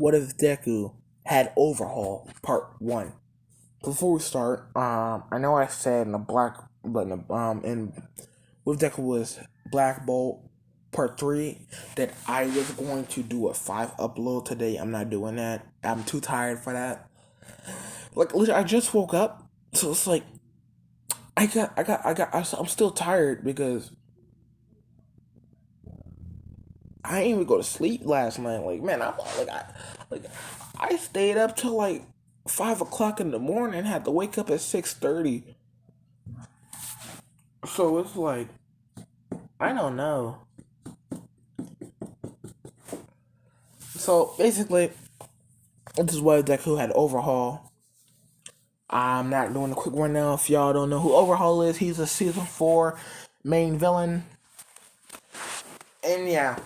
What if Deku had Overhaul Part 1? Before we start, I know I said in the black, but in with Deku was Black Bolt Part 3 that I was going to do a 5 upload today. I'm not doing that. I'm too tired for that. Like, I just woke up, so it's like, I'm still tired because I didn't even go to sleep last night. Like, man, like, I stayed up till like 5 o'clock in the morning. Had to wake up at 6:30. So it's like, I don't know. So basically, this is why Deku had Overhaul. I'm not doing a quick one now. If y'all don't know who Overhaul is, he's a season 4 main villain. And yeah.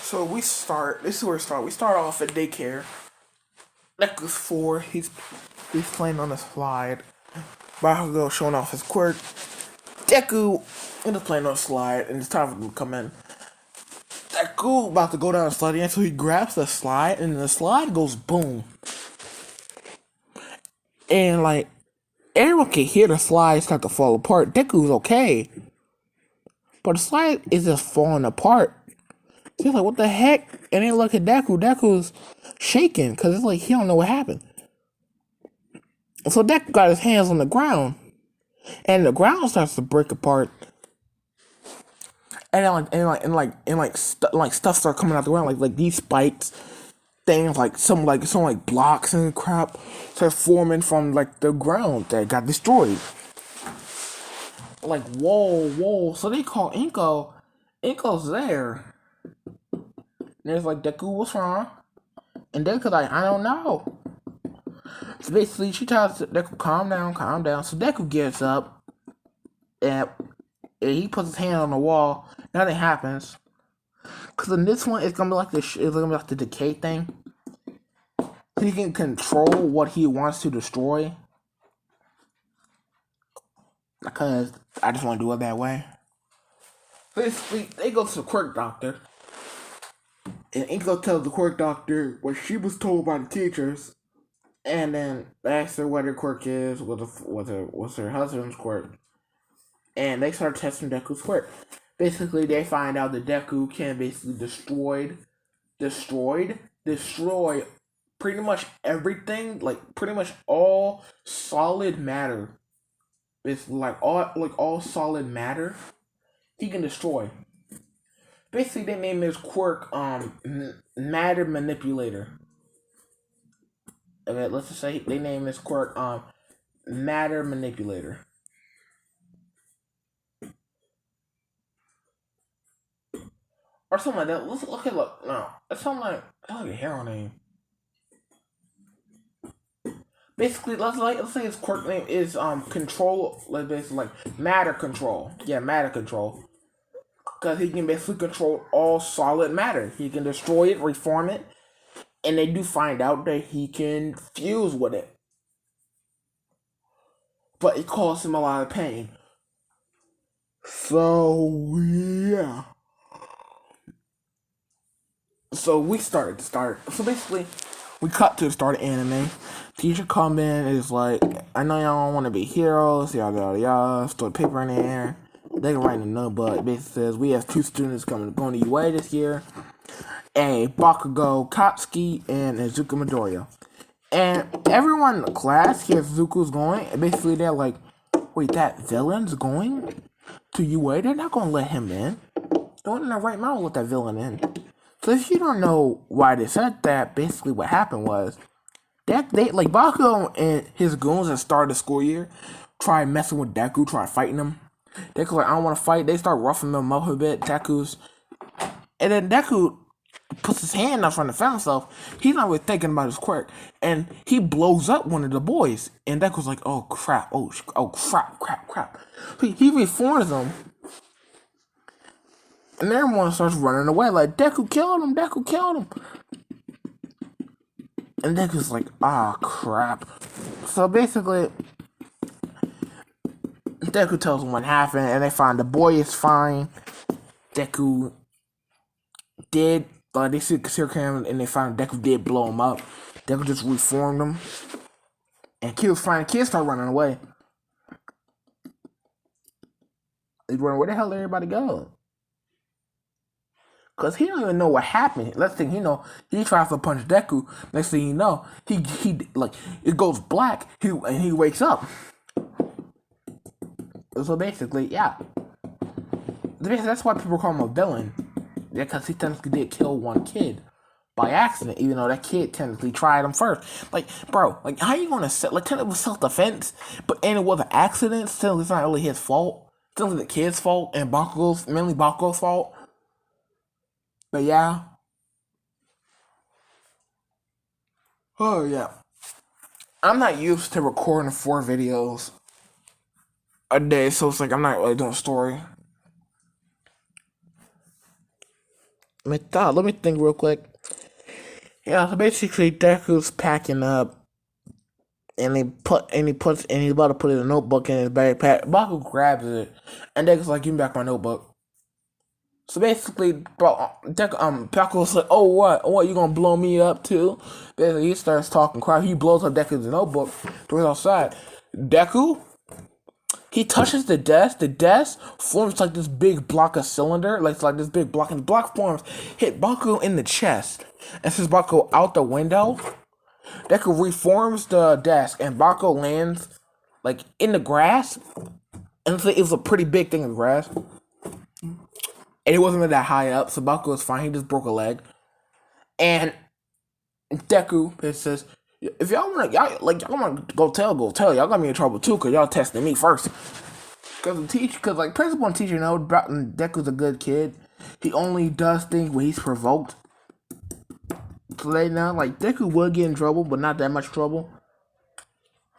So we start. This is where we start. We start off at daycare. Deku's 4. He's playing on the slide. Bakugo showing off his quirk. Deku is playing on the slide, and it's time for him to come in. Deku about to go down the slide, and so he grabs the slide, and the slide goes boom. And like everyone can hear the slide start to fall apart. Deku's okay, but the slide is just falling apart. So he's like, "What the heck?" And then look at Deku. Deku's shaking because it's like he don't know what happened. So Deku got his hands on the ground, and the ground starts to break apart. And then stuff start coming out the ground, like these spikes, things like some blocks and crap start forming from like the ground that got destroyed. Like whoa. So they call Inko. Inko's there. And it's like, Deku, what's wrong? And Deku's like, I don't know. So basically she tells Deku, calm down. So Deku gets up and he puts his hand on the wall. Nothing happens. Cause in this one, it's gonna be like the decay thing. He can control what he wants to destroy. Because I just want to do it that way. Basically, they go to the Quirk doctor, and Inko tells the Quirk doctor what she was told by the teachers, and then asks her what her quirk is, what's her husband's quirk, and they start testing Deku's quirk. Basically, they find out that Deku can basically destroy pretty much everything, like pretty much all solid matter. It's like all solid matter he can destroy. Basically, they name his quirk matter manipulator. Okay, let's just say they name his quirk matter manipulator. Or something like that. Look. No, it's something like a hero name. Basically, let's say his quirk name is control, like basically like matter control. Yeah, matter control. Because he can basically control all solid matter. He can destroy it, reform it, and they do find out that he can fuse with it. But it causes him a lot of pain. So yeah. So we start. So basically, we cut to the start of anime. Teacher come in is like, I know y'all don't want to be heroes, yada. Throw the paper in the air. They can write in the notebook. Basically says we have 2 students going to UA this year, a Bakugo Katsuki and Izuku Midoriya. And everyone in the class hears Zuko's going, and basically they're like, wait, that villain's going to UA? They're not going to let him in. Don't in the right mind let that villain in. So if you don't know why they said that, basically what happened was that they like Bakugo and his goons at the start of the school year tried messing with Deku, tried fighting him. Deku's like, I don't want to fight. They start roughing him up a bit. And then Deku puts his hand up trying to defend himself. He's not really thinking about his quirk, and he blows up one of the boys. And Deku's like, oh crap, crap. He reforms them. And everyone starts running away like, Deku killed him. And Deku's like, crap. So basically, Deku tells them what happened, and they find the boy is fine. Deku did they see Conceal Cam and they find Deku did blow him up. Deku just reformed him. And kids start running away. They run, where the hell did everybody go? Cause he don't even know what happened. Next thing you know, he tries to punch Deku. Next thing you know, he like it goes black. He wakes up. So basically, yeah. That's why people call him a villain. Yeah, because he technically did kill one kid by accident, even though that kid technically tried him first. Like, bro, like how you gonna like technically it was self-defense, and it was an accident. Still, it's not really his fault. Still, it's the kid's fault and mainly Bakugo's fault. But yeah. Oh yeah. I'm not used to recording 4 videos a day, so it's like I'm not really doing a story. Let me think real quick. Yeah, so basically Deku's packing up he's about to put in a notebook in his backpack. Bakugo grabs it and Deku's like, give me back my notebook. So basically, Bakugo's like, oh what, you gonna blow me up too? Basically he starts talking crap. He blows up Deku's notebook, throws it outside. Deku, he touches the desk. The desk forms like this big block of cylinder, like this big block, and the block forms hit Bakugo in the chest. And since Bakugo out the window, Deku reforms the desk, and Bakugo lands like in the grass. And it was a pretty big thing in grass, and it wasn't that high up, so Bakugo was fine. He just broke a leg, and Deku it says, if y'all wanna go tell y'all got me in trouble too, cause y'all testing me first. Cause like principal and teacher know Deku's a good kid. He only does things when he's provoked. So they know like Deku would get in trouble, but not that much trouble.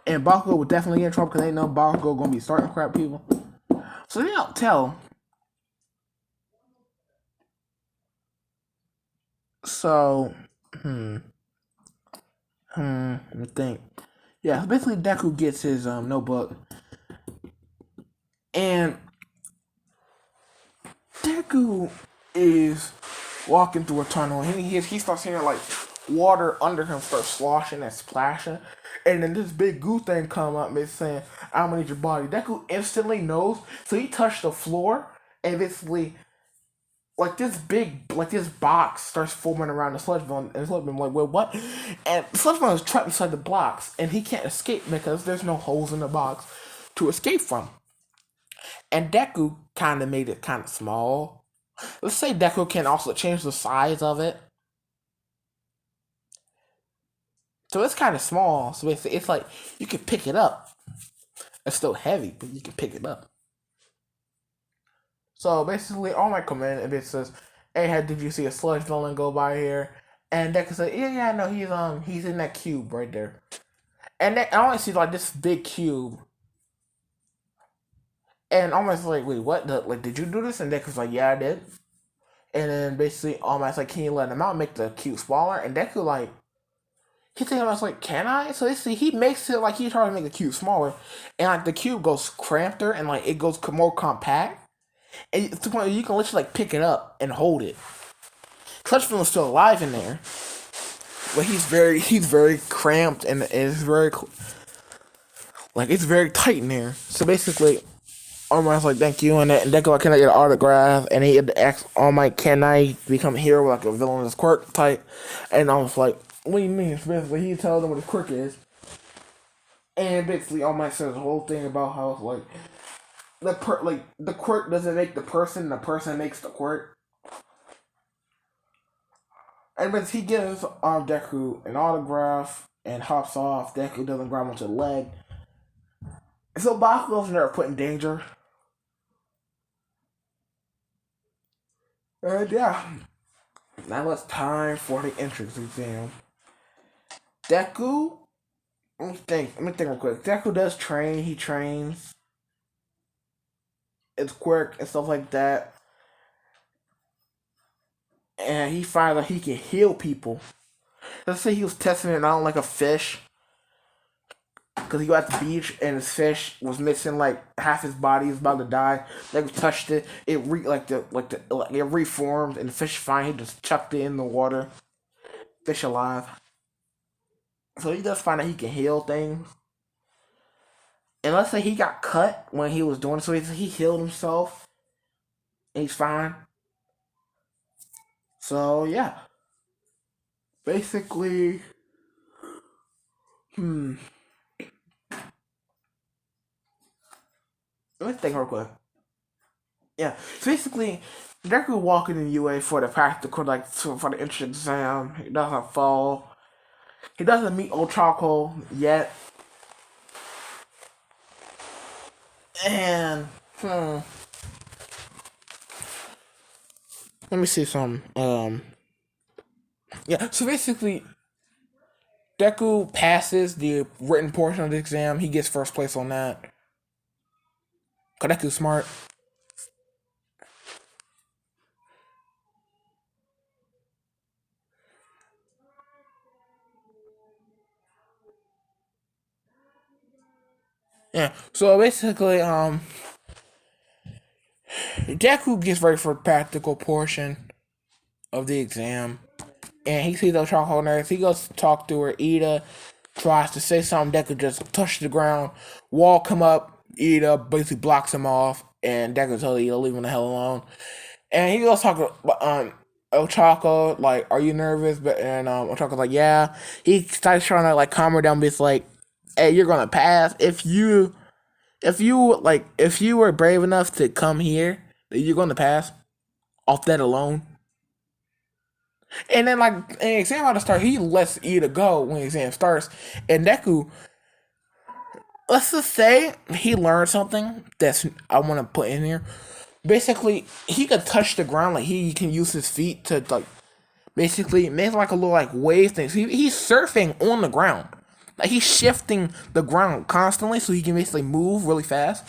And Bakugo would definitely get in trouble because they know Bakugo gonna be starting crap people. So they don't tell. So let me think. Yeah, so basically Deku gets his notebook, and Deku is walking through a tunnel, and he starts hearing like water under him start sloshing and splashing, and then this big goo thing come up and it's saying, "I'm gonna need your body." Deku instantly knows, so he touched the floor, and basically, this box starts forming around the sludge villain, and sludge villain like, "Wait, what?" And the sludge villain is trapped inside the blocks, and he can't escape because there's no holes in the box to escape from. And Deku kind of made it kind of small. Let's say Deku can also change the size of it. So it's kind of small. So it's like you can pick it up. It's still heavy, but you can pick it up. So basically, all my command if it says, "Hey, did you see a sludge villain go by here?" And Deku said, "Yeah, no, he's in that cube right there." And I only see like this big cube. And almost like, wait, what? Did you do this? And Deku's like, yeah, I did. And then basically, almost like, can you let him out, make the cube smaller? And Deku like, he thinks almost like, can I? So see, he makes it like he's trying to make the cube smaller, and like the cube goes cramped and like it goes more compact, and to the point where you can literally like pick it up and hold it. Clutchfield's still alive in there, but he's very cramped and it's very it's very tight in there. So basically, All Might's like, thank you, and Deku like, can I get an autograph? And he had to ask All Might, can I become a hero like a villainous Quirk type? And I was like, what do you mean? So basically, he tells them what a Quirk is. And basically, All Might says the whole thing about how it's like the Quirk doesn't make the person makes the Quirk. And but he gives Deku an autograph and hops off. Deku doesn't grab onto the leg. So Bakugo's never put in danger. And yeah, now it's time for the entrance exam. Deku, let me think real quick. Deku does train. He trains. It's Quirk and stuff like that. And he finds out he can heal people. Let's say he was testing it out like a fish. because he was at the beach and his fish was missing like half his body. He was about to die. Deku touched it. It reformed and the fish fine. He just chucked it in the water. Fish alive. So he does find that he can heal things. And let's say he got cut when he was doing it, so he healed himself. And he's fine. So yeah, basically, let me think real quick. Yeah, so basically, Deku walking in UA for the practical, like for the entrance exam. He doesn't fall. He doesn't meet Ochako yet. And let me see some. Yeah. So basically, Deku passes the written portion of the exam. He gets first place on that. Cause Deku's smart. Yeah. So basically, Deku gets ready for the practical portion of the exam, and he sees those charcoal nurse. He goes to talk to her. Ida tries to say something. Deku just touches the ground. Wall come up. Ida basically blocks him off, and Deku tells Ida leave him the hell alone. And he goes talking Ochako, like, are you nervous? But and Ochako's like, yeah. He starts trying to like calm her down, but it's like, hey, you're gonna pass if you were brave enough to come here, you're gonna pass off that alone. And then like an exam about to start, he lets Ida go when the exam starts. And Deku, let's just say he learned something that's I want to put in here. Basically, he could touch the ground, like he can use his feet to like basically make like a little like wave thing. So he's surfing on the ground. Like he's shifting the ground constantly so he can basically move really fast.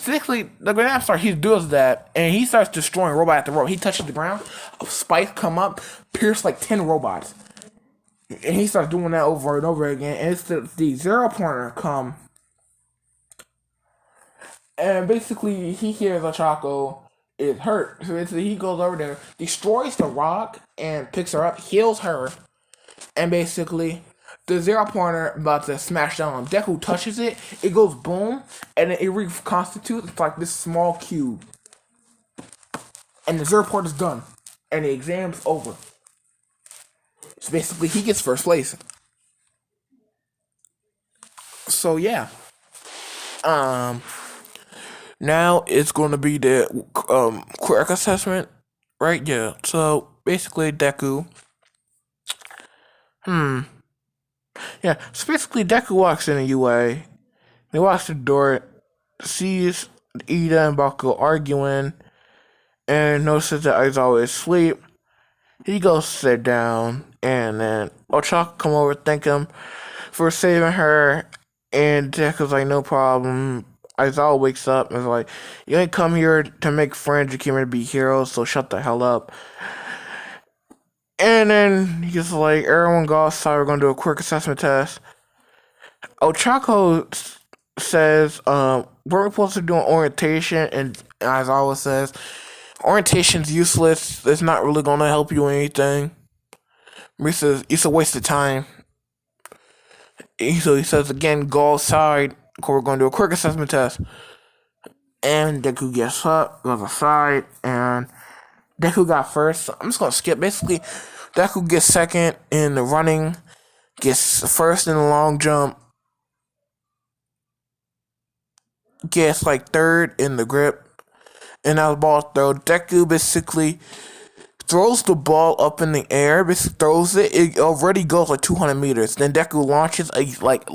Basically, the Grand Star, he does that and he starts destroying robot after robot. He touches the ground, spikes come up, pierce like 10 robots. And he starts doing that over and over again. And it's the zero pointer come. And basically, he hears Ochako is hurt. So basically, he goes over there, destroys the rock, and picks her up, heals her, and basically, the zero pointer about to smash down on Deku touches it, it goes boom, and then it reconstitutes. It's like this small cube. And the zero pointer is done. And the exam's over. So basically, he gets first place. So yeah. Now it's going to be the Quirk assessment, right? Yeah. So basically, Deku. Yeah. So basically, Deku walks in a UA. He walks the door, sees Ida and Bakugo arguing, and notices that Aizawa is asleep. He goes sit down, and then Ochako come over, thank him for saving her, and Deku's like, no problem. Aizawa wakes up and is like, you ain't come here to make friends, you came here to be heroes, so shut the hell up. And then he's like, everyone go outside, we're gonna do a quick assessment test. Ochako says, we're supposed to do an orientation, and Aizawa says, orientation's useless, it's not really gonna help you with anything. He says, it's a waste of time. So he says again, go outside. We're going to do a quick assessment test. And Deku gets up, goes outside, and Deku got first. So I'm just gonna skip. Basically, Deku gets second in the running, gets first in the long jump, gets like third in the grip, and now the ball throw. Deku basically throws the ball up in the air, basically throws it. It already goes like 200 meters. Then Deku launches like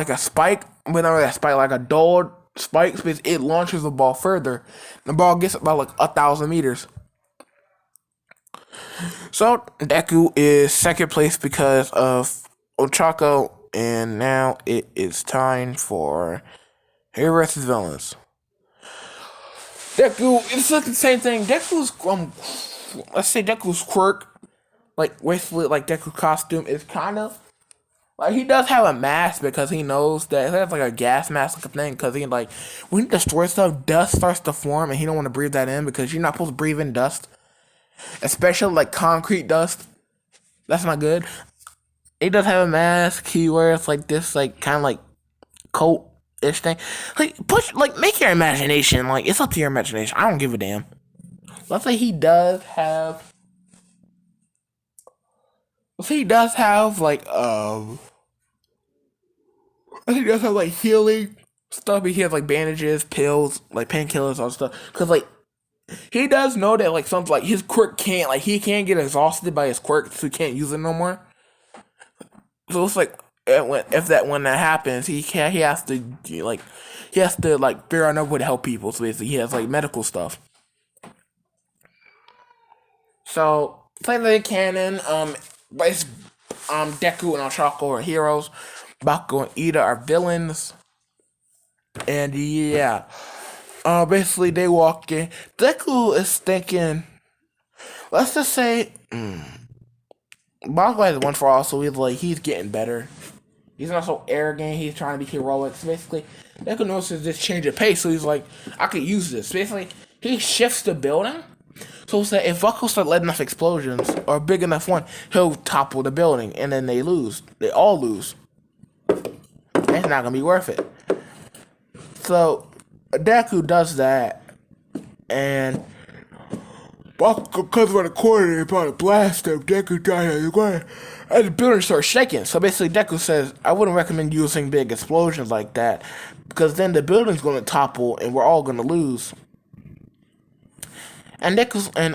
a spike, whenever that spike, like a dulled spike, it launches the ball further. The ball gets about like 1,000 meters. So Deku is second place because of Ochako, and now it is time for Hero vs Villains. Deku, it's like the same thing. Deku's let's say Deku's quirk, like basically like Deku costume is kind of Like, he does have a mask because he knows that he has like a gas mask like a thing. Because he like when he destroys stuff, dust starts to form, and he don't want to breathe that in because you're not supposed to breathe in dust, especially like concrete dust. That's not good. He does have a mask. He wears like this like kind of like coat ish thing. Like push like make your imagination. Like it's up to your imagination. I don't give a damn. Let's say he does have. Let's say he does have like I think he does have like healing stuff. He has like bandages, pills, like painkillers, all that stuff. Cause like he does know that like something like his quirk can't like he can't get exhausted by his quirk, so he can't use it no more. So it's like when that happens, he has to like figure out another way to help people. So basically, he has like medical stuff. So playing the canon, but it's Deku and Oshako are heroes. Bakugo and Ida are villains. And yeah, basically they walk in. Deku is thinking, let's just say, Bakugo has one for all, so he's getting better. He's not so arrogant. He's trying to be heroic. So basically, Deku notices this change of pace, so he's like, I could use this. Basically, he shifts the building. So it's that if Bakugo start letting enough explosions or a big enough one, he'll topple the building, and then they lose. They all lose. It's not gonna be worth it. So Deku does that, and Bakugo comes around the corner and about to blast him. Deku dies on the ground, and the building starts shaking. So basically, Deku says, "I wouldn't recommend using big explosions like that, because then the building's gonna topple, and we're all gonna lose." And Deku's and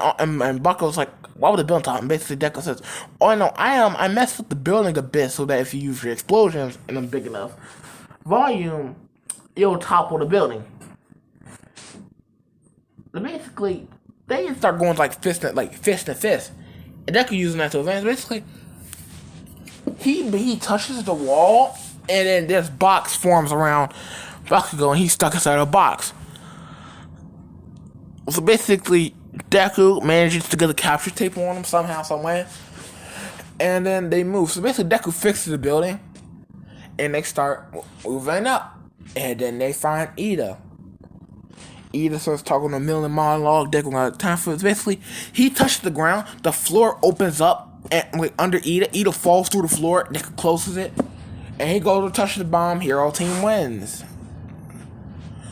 Bakugo's like, "Why would the building topple?" And basically, Deku says, "Oh no, I messed with the building a bit so that if you use your explosions in a big enough volume, it'll topple the building." So basically, they start going fist and fist, and Deku using that to advance. Basically, he touches the wall, and then this box forms around Bakugo, and he's stuck inside a box. So basically, Deku manages to get the capture tape on him somehow, some way, and then they move. So basically, Deku fixes the building, and they start moving up, and then they find Ida. Ida starts talking a million monologue. Deku got time for it. Basically, he touches the ground, the floor opens up, and under Ida, Ida falls through the floor. Deku closes it, and he goes to touch the bomb. Hero team wins.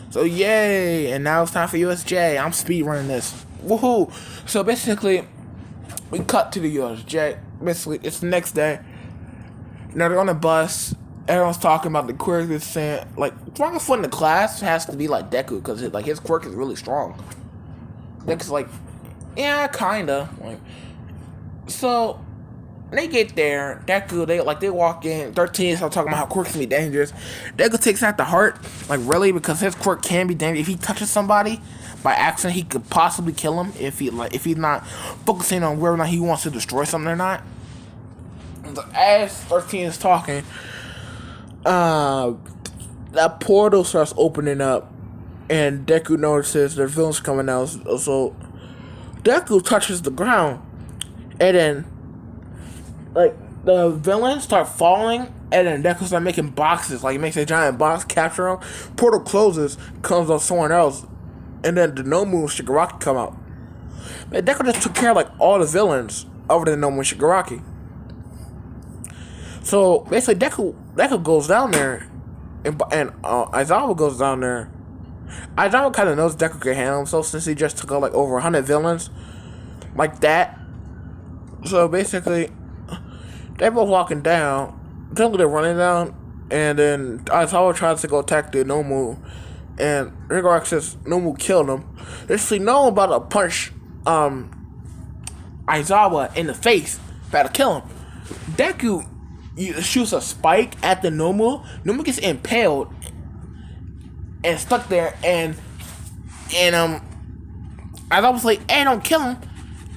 So yay, and now it's time for USJ. I'm speedrunning this. Woohoo! So basically, we cut to the USJ. Basically, it's the next day. Now they're on the bus. Everyone's talking about the quirk. Is saying strongest one in the class has to be Deku because his quirk is really strong. Deku's yeah, kinda. So they get there. Deku, they walk in. 13 start talking about how quirks can be dangerous. Deku takes that to heart, really, because his quirk can be dangerous. If he touches somebody by accident, he could possibly kill him if he's not focusing on whether or not he wants to destroy something or not. So as 13 is talking, that portal starts opening up, and Deku notices there's villains coming out. So Deku touches the ground, and then the villains start falling, and then Deku starts making boxes. He makes a giant box, capture them. Portal closes, comes on someone else, and then the Nomu and Shigaraki come out. Man, Deku just took care of all the villains other than Nomu and Shigaraki. So basically, Deku goes down there, and Aizawa goes down there. Aizawa kind of knows Deku can handle himself since he just took out over 100 villains like that. So basically, they're both walking down. They're running down, and then Aizawa tries to go attack the Nomu, and Shigaraki says Nomu killed him. Basically, Nomu about to punch Aizawa in the face, about to kill him. Deku shoots a spike at the Nomu. Nomu gets impaled and stuck there, and Aizawa was like, "Hey, don't kill him."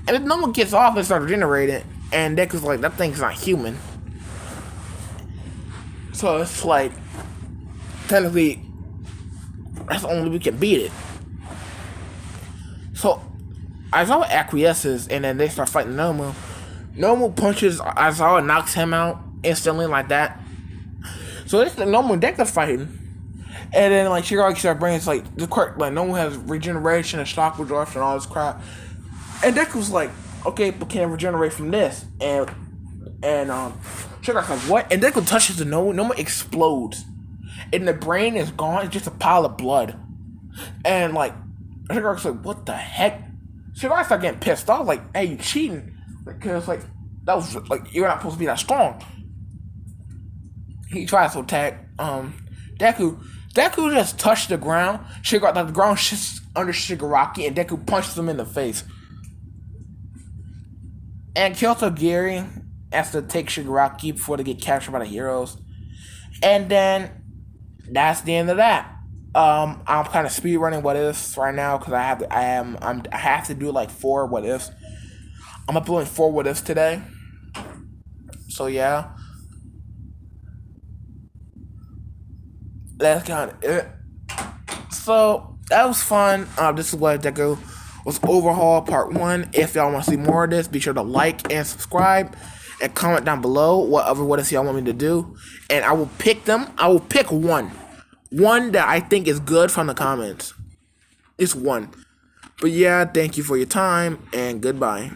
And then Nomu gets off and starts regenerating, and Deku's like, "That thing's not human." So it's technically, that's the only way we can beat it. So Aizawa acquiesces, and then they start fighting Nomu. Nomu punches Aizawa, knocks him out instantly like that. So it's the normal Deku fighting, and then like Shigaraki started bringing like the Quirk, like no one has regeneration and shock withdrawal and all this crap, and Deku's like, okay, but can I regenerate from this? And Shigaraki's like, what? And Deku touches the Noma, Noma explodes, and the brain is gone. It's just a pile of blood, and like Shigaraki's like, what the heck? Shigaraki's started getting pissed off, like, hey, you cheating, because like that was like you're not supposed to be that strong. He tries to attack Deku. Deku just touched the ground. The ground shifts under Shigaraki, and Deku punches him in the face. And Kyoto Giri has to take Shigaraki before they get captured by the heroes. And then that's the end of that. I'm kind of speed running what ifs right now because I have to do like 4 what ifs. I'm uploading 4 what ifs today. So yeah. That's kind of it. So that was fun. This is what Deku was Overhaul Part 1. If y'all want to see more of this, be sure to like and subscribe and comment down below what else y'all want me to do, and I will pick them. I will pick one that I think is good from the comments. It's one. But yeah, thank you for your time and goodbye.